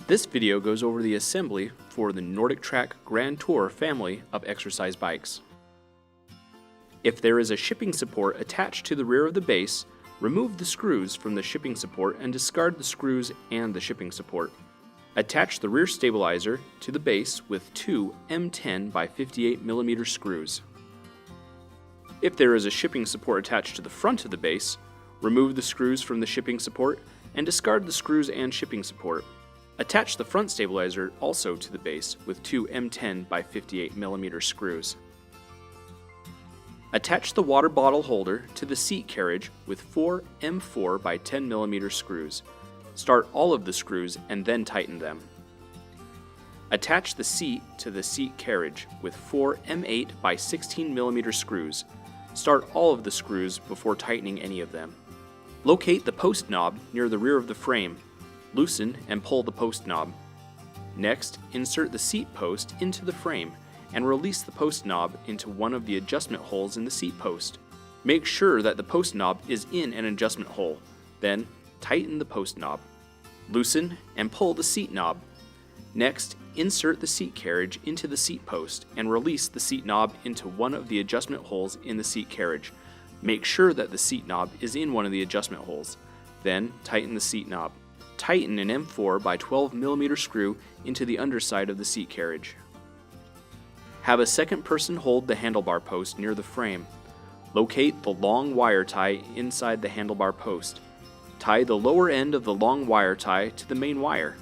This video goes over the assembly for the NordicTrack Grand Tour family of exercise bikes. If there is a shipping support attached to the rear of the base, remove the screws from the shipping support and discard the screws and the shipping support. Attach the rear stabilizer to the base with two M10 by 58mm screws. If there is a shipping support attached to the front of the base, remove the screws from the shipping support and discard the screws and shipping support. Attach the front stabilizer also to the base with two M10 by 58mm screws. Attach the water bottle holder to the seat carriage with four M4 by 10mm screws. Start all of the screws and then tighten them. Attach the seat to the seat carriage with four M8 by 16mm screws. Start all of the screws before tightening any of them. Locate the post knob near the rear of the frame. Loosen and pull the post knob. Next, insert the seat post into the frame and release the post knob into one of the adjustment holes in the seat post. Make sure that the post knob is in an adjustment hole. Then, tighten the post knob. Loosen and pull the seat knob. Next, insert the seat carriage into the seat post and release the seat knob into one of the adjustment holes in the seat carriage. Make sure that the seat knob is in one of the adjustment holes. Then, tighten the seat knob. Tighten an M4 by 12mm screw into the underside of the seat carriage. Have a second person hold the handlebar post near the frame. Locate the long wire tie inside the handlebar post. Tie the lower end of the long wire tie to the main wire.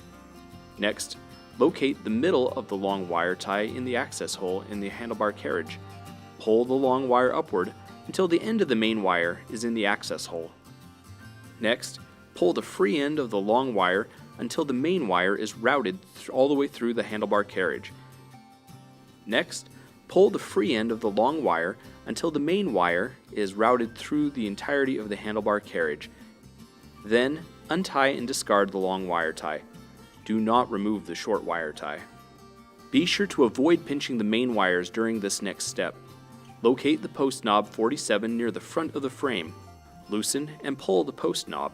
Next, locate the middle of the long wire tie in the access hole in the handlebar carriage. Pull the long wire upward until the end of the main wire is in the access hole. Next, pull the free end of the long wire until the main wire is routed all the way through the handlebar carriage. Next, pull the free end of the long wire until the main wire is routed through the entirety of the handlebar carriage. Then, untie and discard the long wire tie. Do not remove the short wire tie. Be sure to avoid pinching the main wires during this next step. Locate the post knob 47 near the front of the frame. Loosen and pull the post knob.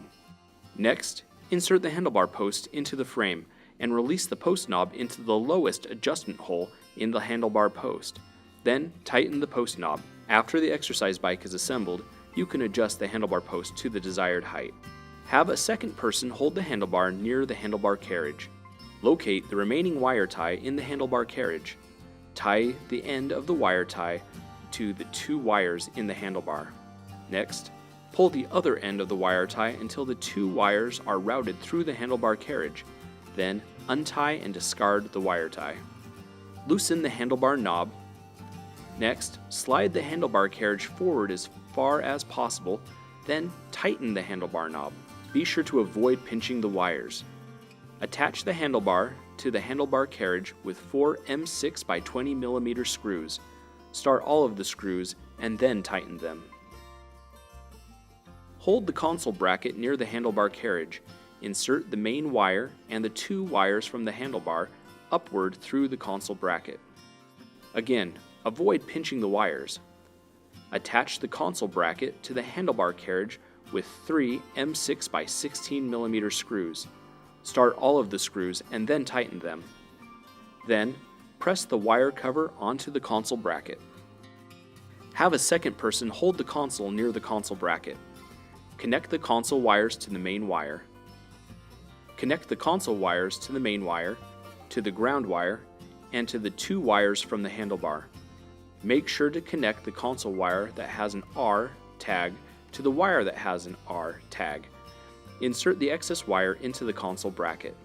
Next, insert the handlebar post into the frame and release the post knob into the lowest adjustment hole in the handlebar post. Then, tighten the post knob. After the exercise bike is assembled, you can adjust the handlebar post to the desired height. Have a second person hold the handlebar near the handlebar carriage. Locate the remaining wire tie in the handlebar carriage. Tie the end of the wire tie to the two wires in the handlebar. Next, pull the other end of the wire tie until the two wires are routed through the handlebar carriage. Then, untie and discard the wire tie. Loosen the handlebar knob. Next, slide the handlebar carriage forward as far as possible, then tighten the handlebar knob. Be sure to avoid pinching the wires. Attach the handlebar to the handlebar carriage with four M6 by 20mm screws. Start all of the screws and then tighten them. Hold the console bracket near the handlebar carriage. Insert the main wire and the two wires from the handlebar upward through the console bracket. Again, avoid pinching the wires. Attach the console bracket to the handlebar carriage with three M6 by 16mm screws. Start all of the screws and then tighten them. Then, press the wire cover onto the console bracket. Have a second person hold the console near the console bracket. Connect the console wires to the main wire. Connect the console wires to the main wire, to the ground wire, and to the two wires from the handlebar. Make sure to connect the console wire that has an R tag to the wire that has an R tag. Insert the excess wire into the console bracket.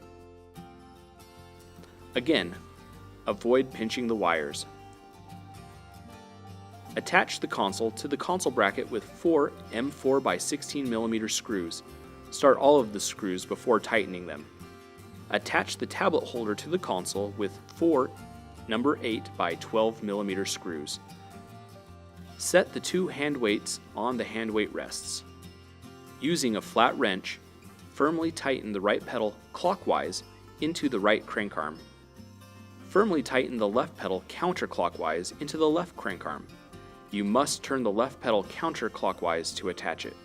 Again, avoid pinching the wires. Attach the console to the console bracket with four M4 by 16mm screws. Start all of the screws before tightening them. Attach the tablet holder to the console with four number 8 by 12mm screws. Set the two hand weights on the hand weight rests. Using a flat wrench, firmly tighten the right pedal clockwise into the right crank arm. Firmly tighten the left pedal counterclockwise into the left crank arm. You must turn the left pedal counterclockwise to attach it.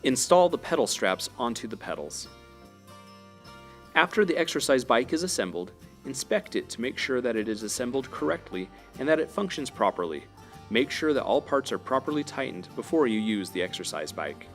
Install the pedal straps onto the pedals. After the exercise bike is assembled, inspect it to make sure that it is assembled correctly and that it functions properly. Make sure that all parts are properly tightened before you use the exercise bike.